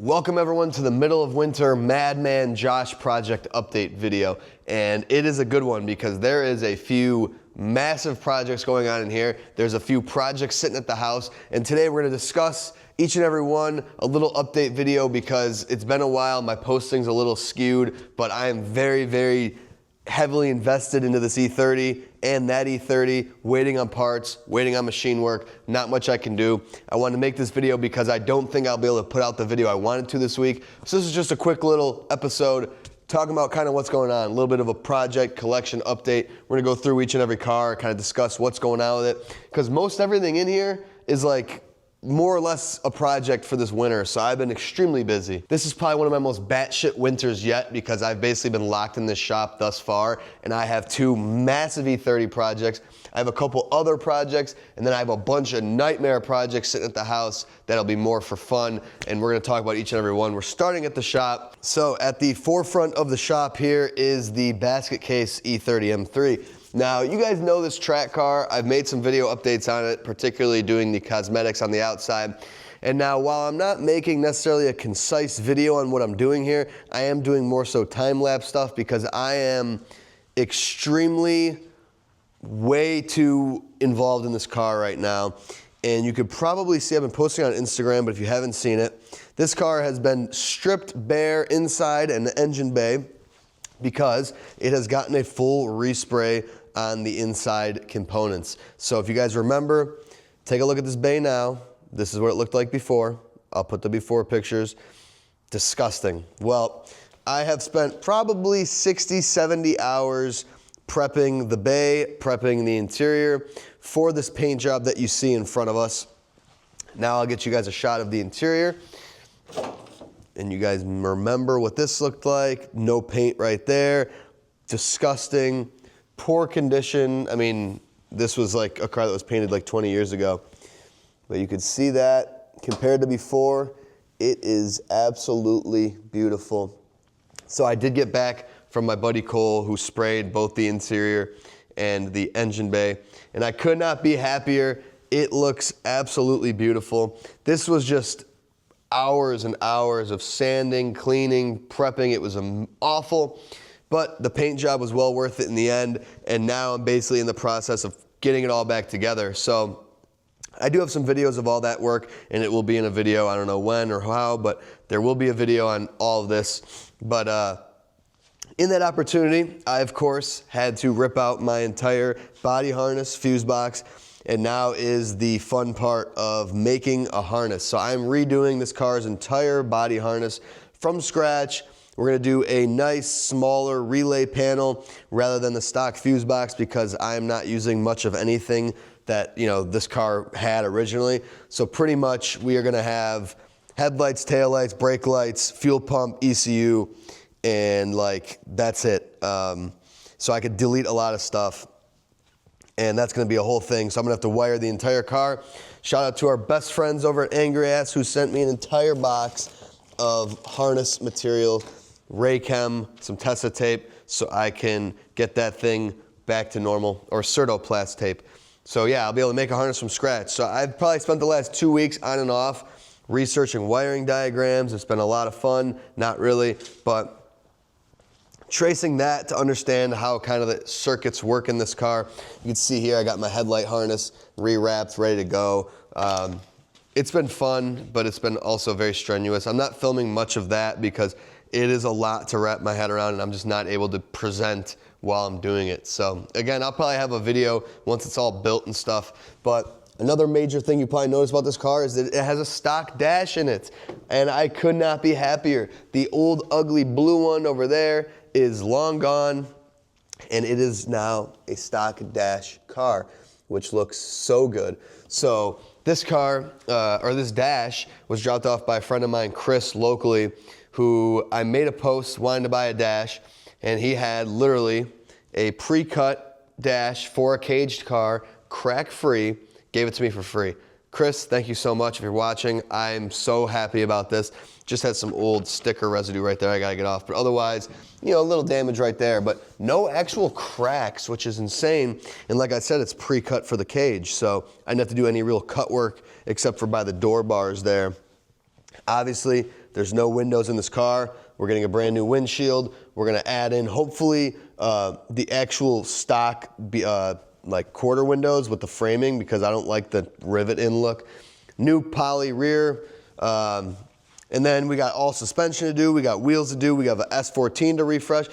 Welcome everyone to the middle of winter Madman Josh project update video, and it is a good one because there is a few massive projects going on in here. There's a few projects sitting at the house, and today we're going to discuss each and every one, a little update video because it's been a while. My posting's a little skewed, but I am very heavily invested into this E30 and that E30, waiting on parts, waiting on machine work, not much I can do. I wanted to make this video because I don't think I'll be able to put out the video I wanted to this week. So this is just a quick little episode talking about kind of what's going on, a little bit of a project collection update. We're gonna go through each and every car, kind of discuss what's going on with it, because most everything in here is like more or less a project for this winter, so I've been extremely busy. This is probably one of my most batshit winters yet because I've basically been locked in this shop thus far, and I have two massive E30 projects. I have a couple other projects, and then I have a bunch of nightmare projects sitting at the house that'll be more for fun, and we're gonna talk about each and every one. We're starting at the shop. So at the forefront of the shop here is the basket case E30 M3. Now, you guys know this track car. I've made some video updates on it, particularly doing the cosmetics on the outside. And now, while I'm not making necessarily a concise video on what I'm doing here, I am doing more so time-lapse stuff because I am extremely way too involved in this car right now. And you could probably see, I've been posting on Instagram, but if you haven't seen it, this car has been stripped bare inside and the engine bay because it has gotten a full respray on the inside components. So if you guys remember, take a look at this bay now. This is what it looked like before. I'll put the before pictures. Disgusting. Well, I have spent probably 60, 70 hours prepping the bay, prepping the interior for this paint job that you see in front of us. Now I'll get you guys a shot of the interior. And you guys remember what this looked like. No paint right there. Disgusting. Poor condition. I mean, this was like a car that was painted like 20 years ago. But you could see that compared to before, it is absolutely beautiful. So I did get back from my buddy Cole, who sprayed both the interior and the engine bay, and I could not be happier. It looks absolutely beautiful. This was just hours and hours of sanding, cleaning, prepping. It was awful, but the paint job was well worth it in the end, and now I'm basically in the process of getting it all back together. So I do have some videos of all that work, and it will be in a video. I don't know when or how, but there will be a video on all of this. But in that opportunity, I, of course, had to rip out my entire body harness, fuse box, and now is the fun part of making a harness. So I'm redoing this car's entire body harness from scratch. We're gonna do a nice smaller relay panel rather than the stock fuse box because I'm not using much of anything that this car had originally. So pretty much we are gonna have headlights, taillights, brake lights, fuel pump, ECU, and like that's it. So I could delete a lot of stuff. And that's gonna be a whole thing. So I'm gonna have to wire the entire car. Shout out to our best friends over at Angry Ass who sent me an entire box of harness material, Raychem, some Tessa tape, so I can get that thing back to normal, or Certoplast tape. So yeah, I'll be able to make a harness from scratch. So I've probably spent the last 2 weeks on and off researching wiring diagrams. It's been a lot of fun, not really, but tracing that to understand how kind of the circuits work in this car. You can see here I got my headlight harness rewrapped, ready to go. It's been fun, but it's been also very strenuous. I'm not filming much of that because it is a lot to wrap my head around and I'm just not able to present while I'm doing it. So again, I'll probably have a video once it's all built and stuff. But another major thing you probably noticed about this car is that it has a stock dash in it. And I could not be happier. The old ugly blue one over there is long gone, and it is now a stock dash car, which looks so good. So this car, or this dash, was dropped off by a friend of mine, Chris, locally, who I made a post wanting to buy a dash, and he had literally a pre-cut dash for a caged car, crack-free, gave it to me for free. Chris, thank you so much if you're watching. I'm so happy about this. Just had some old sticker residue right there I gotta get off, but otherwise, a little damage right there, but no actual cracks, which is insane. And like I said, it's pre-cut for the cage, so I didn't have to do any real cut work except for by the door bars there. Obviously, There's no windows in this car. We're getting a brand new windshield. We're gonna add in, hopefully, the actual stock, like quarter windows with the framing, because I don't like the rivet in look. New poly rear. And then we got all suspension to do. We got wheels to do. We have an S14 to refresh.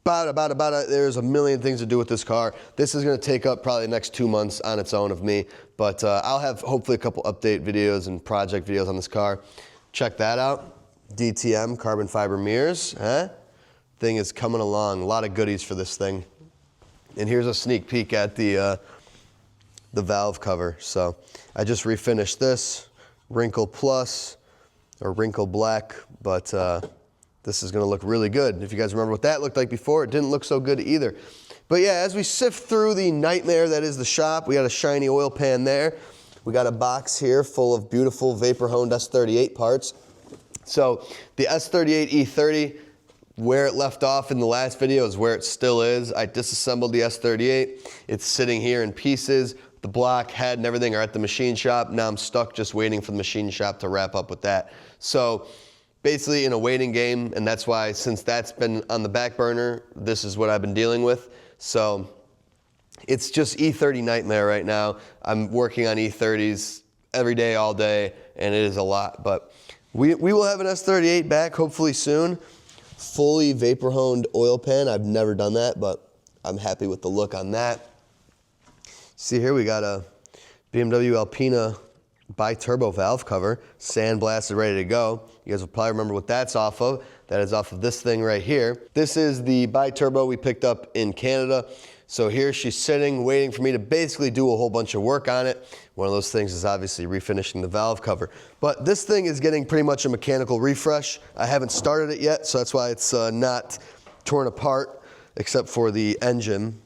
There's a million things to do with this car. This is gonna take up probably the next 2 months on its own of me, but I'll have hopefully a couple update videos and project videos on this car. Check that out. DTM carbon fiber mirrors, huh? Thing is coming along. A lot of goodies for this thing. And here's a sneak peek at the valve cover. So I just refinished this, wrinkle plus, or wrinkle black, but this is gonna look really good. If you guys remember what that looked like before, it didn't look so good either. But yeah, as we sift through the nightmare that is the shop, we got a shiny oil pan there. We got a box here full of beautiful vapor honed S38 parts. So the S38 E30, where it left off in the last video is where it still is. I disassembled the S38. It's sitting here in pieces. The block, head, and everything are at the machine shop. Now I'm stuck just waiting for the machine shop to wrap up with that. So basically in a waiting game, and that's why, since that's been on the back burner, this is what I've been dealing with. So it's just E30 nightmare right now. I'm working on E30s every day, all day, and it is a lot. But we will have an S38 back hopefully soon. Fully vapor honed oil pan. I've never done that, but I'm happy with the look on that. See here, we got a BMW Alpina bi-turbo valve cover, sandblasted, ready to go. You guys will probably remember what that's off of. That is off of this thing right here. This is the bi-turbo we picked up in Canada. So here she's sitting, waiting for me to basically do a whole bunch of work on it. One of those things is obviously refinishing the valve cover. But this thing is getting pretty much a mechanical refresh. I haven't started it yet, so that's why it's not torn apart, except for the engine,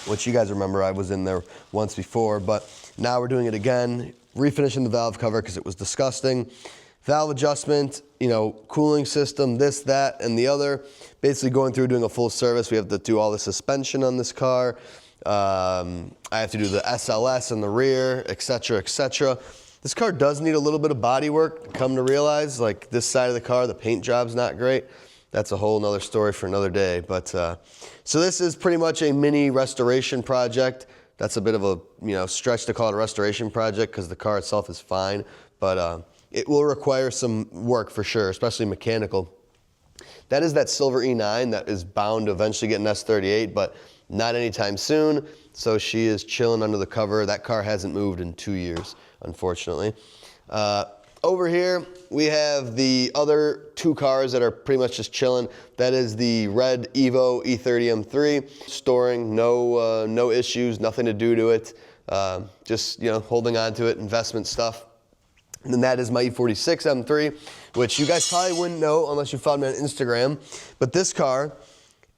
which you guys remember I was in there once before. But now we're doing it again, refinishing the valve cover because it was disgusting. Valve adjustment, you know, cooling system, this, that, and the other. Basically going through doing a full service. We have to do all the suspension on this car. I have to do the SLS in the rear, etc., etc. This car does need a little bit of body work, come to realize. Like this side of the car, the paint job's not great. That's a whole nother story for another day. But so this is pretty much a mini restoration project. That's a bit of a stretch to call it a restoration project because the car itself is fine. But it will require some work for sure, especially mechanical. That is that silver E9 that is bound to eventually get an S38, but not anytime soon. So she is chilling under the cover. That car hasn't moved in 2 years, unfortunately. Over here, we have the other two cars that are pretty much just chilling. That is the red Evo E30 M3, storing, no issues, nothing to do to it. Just holding on to it, investment stuff. And then that is my E46 M3, which you guys probably wouldn't know unless you followed me on Instagram. But this car,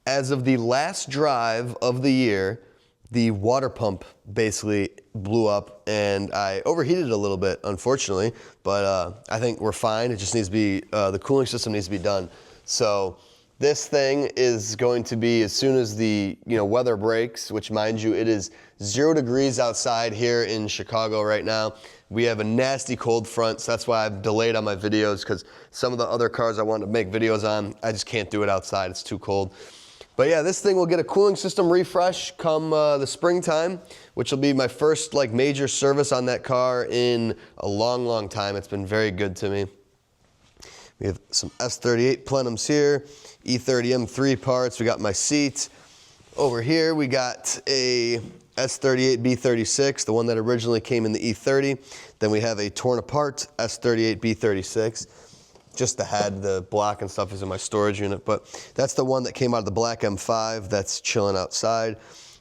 as of the last drive of the year, the water pump basically blew up and I overheated a little bit, unfortunately. But I think we're fine. It just needs to be, the cooling system needs to be done. So this thing is going to be, as soon as the weather breaks, which mind you, it is 0 degrees outside here in Chicago right now. We have a nasty cold front, so that's why I've delayed on my videos, because some of the other cars I want to make videos on, I just can't do it outside, it's too cold. But yeah, this thing will get a cooling system refresh come the springtime, which will be my first major service on that car in a long, long time. It's been very good to me. We have some S38 plenums here, E30 M3 parts. We got my seat. Over here, we got a S38 B36, the one that originally came in the E30. Then we have a torn apart S38 B36. Just the head, the block and stuff is in my storage unit, but that's the one that came out of the black M5 that's chilling outside.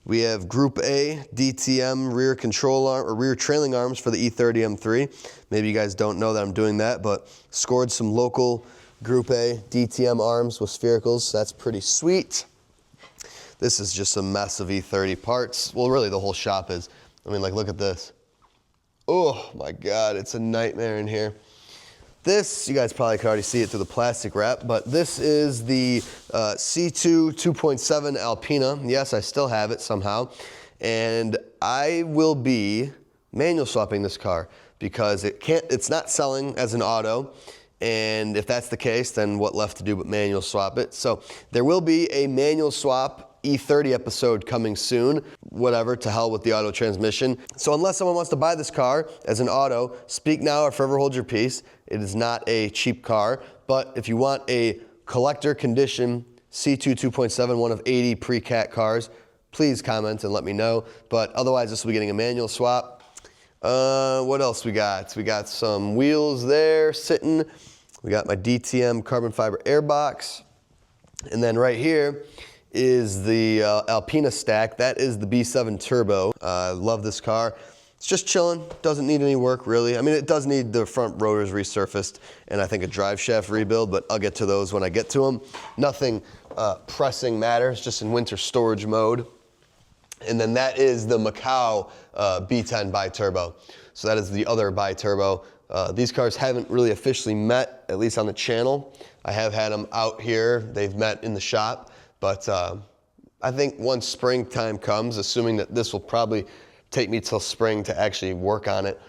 We have Group A DTM rear control arm or rear trailing arms for the E30 M3. Maybe you guys don't know that I'm doing that, but scored some local Group A DTM arms with sphericals. So that's pretty sweet. This is just a mess of E30 parts. Well, really the whole shop is. I mean, look at this. Oh my God, it's a nightmare in here. This, you guys probably can already see it through the plastic wrap, but this is the C2 2.7 Alpina. Yes, I still have it somehow. And I will be manual swapping this car because it's not selling as an auto. And if that's the case, then what left to do but manual swap it? So there will be a manual swap E30 episode coming soon. Whatever, to hell with the auto transmission. So unless someone wants to buy this car as an auto, speak now or forever hold your peace. It is not a cheap car, but if you want a collector condition C2 2.7, one of 80 pre-cat cars, please comment and let me know. But otherwise, this will be getting a manual swap. What else we got? We got some wheels there sitting. We got my DTM carbon fiber air box. And then right here is the Alpina stack. That is the B7 Turbo. I love this car. It's just chilling, doesn't need any work really. I mean, it does need the front rotors resurfaced and I think a drive shaft rebuild, but I'll get to those when I get to them. Nothing pressing matters, just in winter storage mode. And then that is the Macau B10 bi-turbo. So that is the other bi-turbo. These cars haven't really officially met, at least on the channel. I have had them out here. They've met in the shop. But I think once springtime comes, assuming that this will probably take me till spring to actually work on it,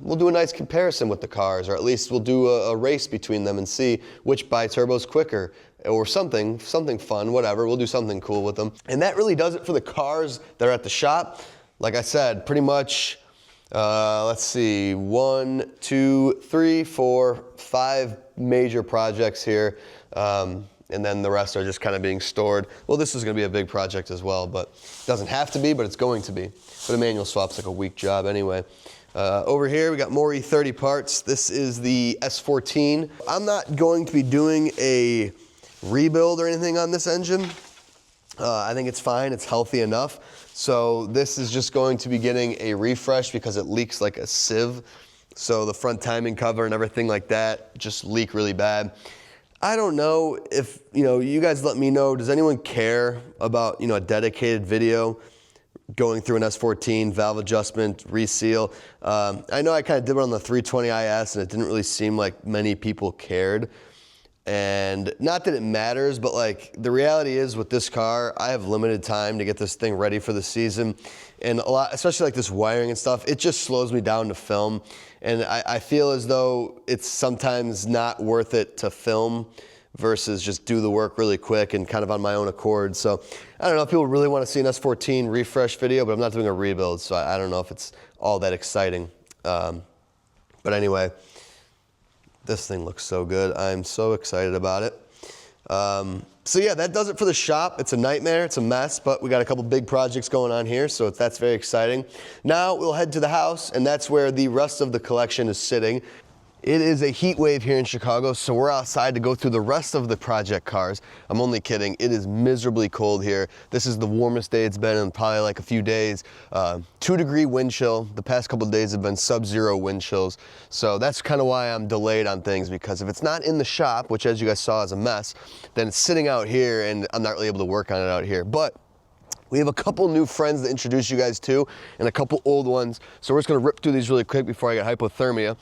we'll do a nice comparison with the cars, or at least we'll do a race between them and see which bi-turbo is quicker, or something fun, whatever. We'll do something cool with them. And that really does it for the cars that are at the shop. Like I said, pretty much, let's see, 1, 2, 3, 4, 5 major projects here. And then the rest are just kind of being stored. Well, this is going to be a big project as well, but it doesn't have to be, but it's going to be. But a manual swap's like a week job anyway. Over here, we got more E30 parts. This is the S14. I'm not going to be doing a rebuild or anything on this engine. I think it's fine, it's healthy enough. So this is just going to be getting a refresh because it leaks like a sieve. So the front timing cover and everything like that just leak really bad. I don't know if, you guys let me know, does anyone care about, a dedicated video going through an S14, valve adjustment, reseal? I know I kind of did one on the 320 IS and it didn't really seem like many people cared. And not that it matters, but like the reality is with this car, I have limited time to get this thing ready for the season. And a lot, especially like this wiring and stuff, it just slows me down to film. And I feel as though it's sometimes not worth it to film versus just do the work really quick and kind of on my own accord. So I don't know if people really want to see an S14 refresh video, but I'm not doing a rebuild. So I don't know if it's all that exciting. But anyway, this thing looks so good. I'm so excited about it. So yeah, that does it for the shop. It's a nightmare, it's a mess, but we got a couple big projects going on here, so that's very exciting. Now we'll head to the house, and that's where the rest of the collection is sitting. It is a heat wave here in Chicago, so we're outside to go through the rest of the project cars. I'm only kidding. It is miserably cold here. This is the warmest day it's been in probably like a few days. 2-degree wind chill. The past couple of days have been sub-zero wind chills. So that's kind of why I'm delayed on things, because if it's not in the shop, which as you guys saw is a mess, then it's sitting out here and I'm not really able to work on it out here. But we have a couple new friends to introduce you guys to and a couple old ones. So we're just gonna rip through these really quick before I get hypothermia.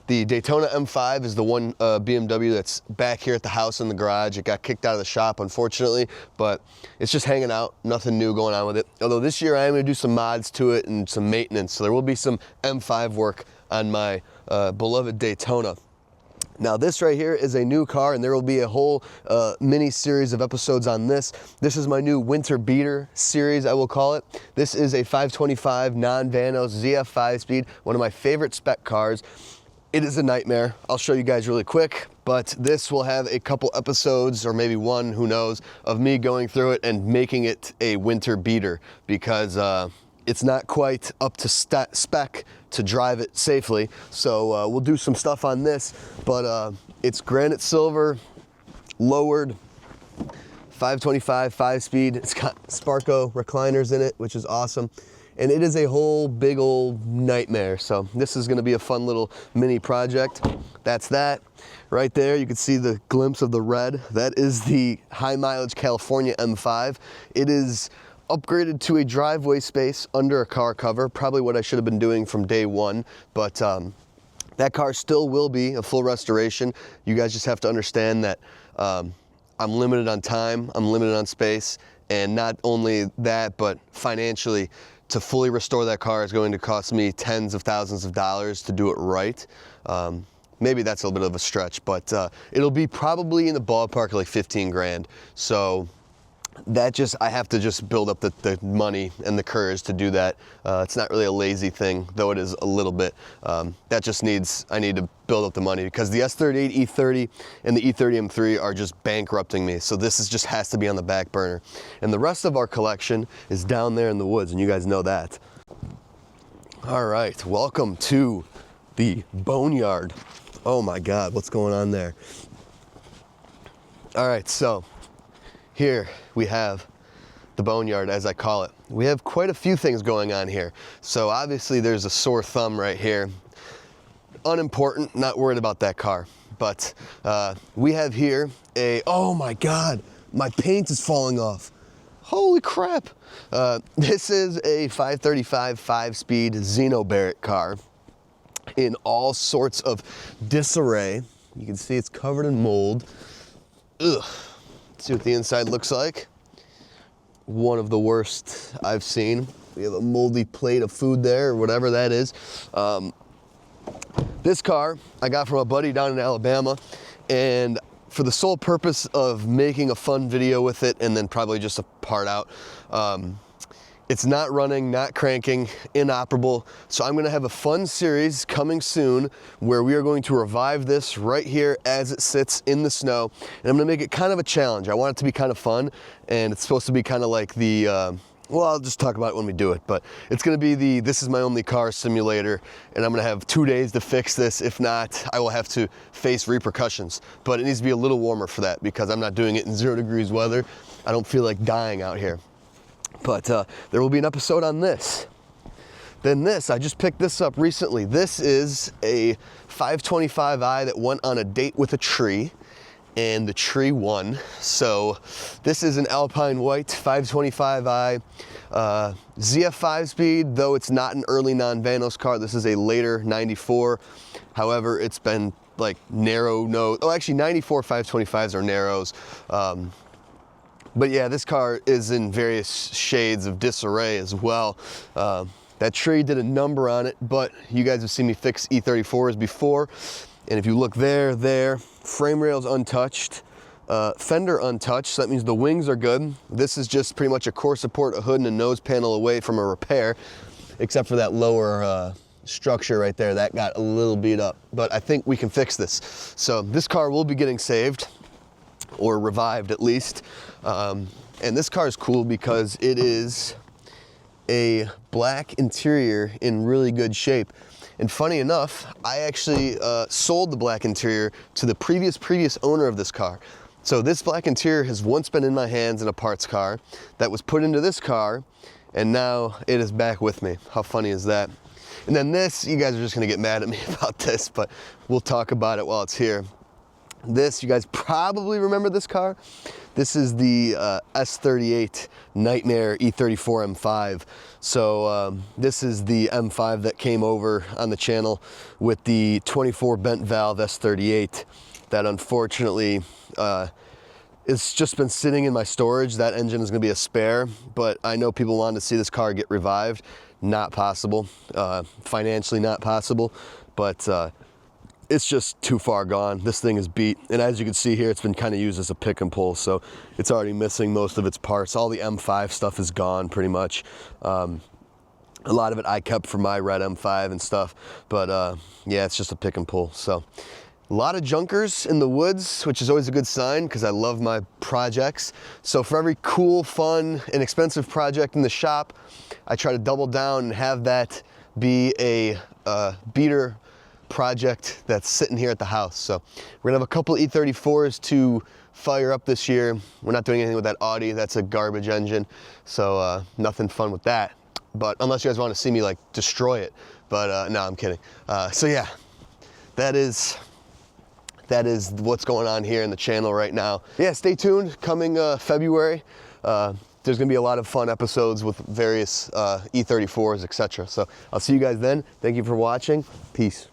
The Daytona M5 is the one BMW that's back here at the house in the garage. It got kicked out of the shop, unfortunately, but it's just hanging out, nothing new going on with it. Although this year I am gonna do some mods to it and some maintenance, so there will be some M5 work on my beloved Daytona. Now this right here is a new car, and there will be a whole mini series of episodes on this. This is my new winter beater series, I will call it. This is a 525 non-Vanos ZF 5-speed, one of my favorite spec cars. It is a nightmare. I'll show you guys really quick, but this will have a couple episodes, or maybe one, who knows, of me going through it and making it a winter beater, because it's not quite up to spec to drive it safely. So we'll do some stuff on this, but it's granite silver, lowered, 525 5-speed. It's got Sparco recliners in it, which is awesome. And it is a whole big old nightmare. So this is gonna be a fun little mini project. That's that. Right there, you can see the glimpse of the red. That is the high mileage California M5. It is upgraded to a driveway space under a car cover, probably what I should have been doing from day one, but that car still will be a full restoration. You guys just have to understand that I'm limited on time, I'm limited on space, and not only that, but financially, to fully restore that car is going to cost me tens of thousands of dollars to do it right. maybe that's a little bit of a stretch, but it'll be probably in the ballpark of like 15 grand. So that I have to just build up the money and the courage to do that. It's not really a lazy thing, though it is a little bit. That just I need to build up the money because the S38 E30 and the E30 M3 are just bankrupting me. So this just has to be on the back burner. And the rest of our collection is down there in the woods, and you guys know that. All right, welcome to the boneyard. Oh my God, what's going on there? All right, so here we have the boneyard, as I call it. We have quite a few things going on here. So obviously there's a sore thumb right here. Unimportant, not worried about that car. But we have here oh my God, my paint is falling off. Holy crap. This is a 535 5-speed Xeno Barrett car in all sorts of disarray. You can see it's covered in mold. Ugh. See what the inside looks like. One of the worst I've seen. We have a moldy plate of food there, or whatever that is. This car I got from a buddy down in Alabama, and for the sole purpose of making a fun video with it and then probably just a part out. It's not running, not cranking, inoperable. So I'm gonna have a fun series coming soon where we are going to revive this right here as it sits in the snow. And I'm gonna make it kind of a challenge. I want it to be kind of fun, and it's supposed to be kind of like the, well, I'll just talk about it when we do it, but it's gonna be this is my only car simulator, and I'm gonna have 2 days to fix this. If not, I will have to face repercussions. But it needs to be a little warmer for that because I'm not doing it in 0 degrees weather. I don't feel like dying out here. But there will be an episode on this. Then this, I just picked this up recently. This is a 525i that went on a date with a tree, and the tree won. So this is an Alpine White 525i ZF 5-speed, though it's not an early non-Vanos car. This is a later 94. However, it's been like narrow nose. Oh, actually 94 525s are narrows. But yeah, this car is in various shades of disarray as well. That tree did a number on it, but you guys have seen me fix E34s before. And if you look there, frame rails untouched, fender untouched, so that means the wings are good. This is just pretty much a core support, a hood, and a nose panel away from a repair, except for that lower structure right there. That got a little beat up, but I think we can fix this. So this car will be getting saved, or revived at least. And this car is cool because it is a black interior in really good shape. And funny enough, I actually sold the black interior to the previous owner of this car. So this black interior has once been in my hands in a parts car that was put into this car, and now it is back with me. How funny is that? And then this, you guys are just gonna get mad at me about this, but we'll talk about it while it's here. This, you guys probably remember this car. This is the S38 Nightmare E34 M5. So this is the M5 that came over on the channel with the 24 bent valve S38 that unfortunately it's just been sitting in my storage. That engine is gonna be a spare, but I know people wanted to see this car get revived. Not possible, financially not possible, but it's just too far gone. This thing is beat, and as you can see here, it's been kind of used as a pick and pull, so it's already missing most of its parts. All the M5 stuff is gone pretty much. A lot of it I kept for my red M5 and stuff, but yeah, it's just a pick and pull. So a lot of junkers in the woods, which is always a good sign because I love my projects. So for every cool, fun, and expensive project in the shop, I try to double down and have that be a beater project that's sitting here at the house. So we're gonna have a couple E34s to fire up this year. We're not doing anything with that Audi. That's a garbage engine, so nothing fun with that. But unless you guys want to see me like destroy it, but no, I'm kidding. So yeah, that is what's going on here in the channel right now. Yeah, stay tuned. Coming February, there's gonna be a lot of fun episodes with various E34s, etc. So I'll see you guys then. Thank you for watching. Peace.